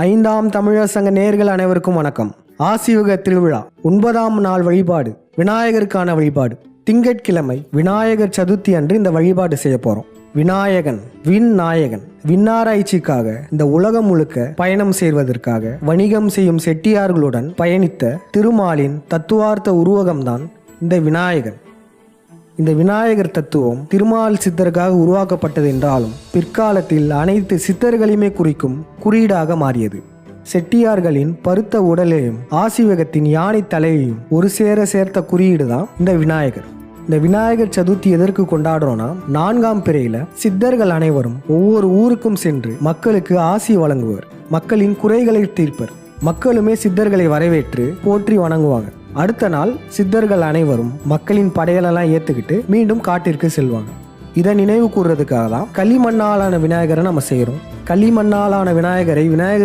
ஐந்தாம் தமிழர் சங்க நேயர்கள் அனைவருக்கும் வணக்கம். ஆசியுக திருவிழா 9ஆம் நாள் வழிபாடு, விநாயகருக்கான வழிபாடு. திங்கட்கிழமை விநாயகர் சதுர்த்தி அன்று இந்த வழிபாடு செய்ய போறோம். விநாயகன் விண்ணாயகன் விண்ணாராய்ச்சிக்காக இந்த உலகம் முழுக்க பயணம் செய்வதற்காக வணிகம் செய்யும் செட்டியார்களுடன் பயணித்த திருமாலின் தத்துவார்த்த உருவகம்தான் இந்த விநாயகன். இந்த விநாயகர் தத்துவம் திருமால் சித்தருக்காக உருவாக்கப்பட்டது என்றாலும் பிற்காலத்தில் அனைத்து சித்தர்களையுமே குறிக்கும் குறியீடாக மாறியது. செட்டியார்களின் பருத்த உடலையும் ஆசிவகத்தின் யானை தலையையும் ஒரு சேர சேர்த்த குறியீடு தான் இந்த விநாயகர். இந்த விநாயகர் சதுர்த்தி எதற்கு கொண்டாடுறோம்னா, 4ஆம் பிறையில சித்தர்கள் அனைவரும் ஒவ்வொரு ஊருக்கும் சென்று மக்களுக்கு ஆசி வழங்குவர், மக்களின் குறைகளை தீர்ப்பர். மக்களுமே சித்தர்களை வரவேற்று போற்றி வணங்குவாங்க. அடுத்த நாள் சித்தர்கள் அனைவரும் மக்களின் படையலெல்லாம் ஏற்றுக்கிட்டு மீண்டும் காட்டிற்கு செல்வாங்க. இதை நினைவு கூறுறதுக்காக தான் களிமண்ணாலான விநாயகரை நம்ம செய்கிறோம். களிமண்ணாலான விநாயகரை விநாயகர்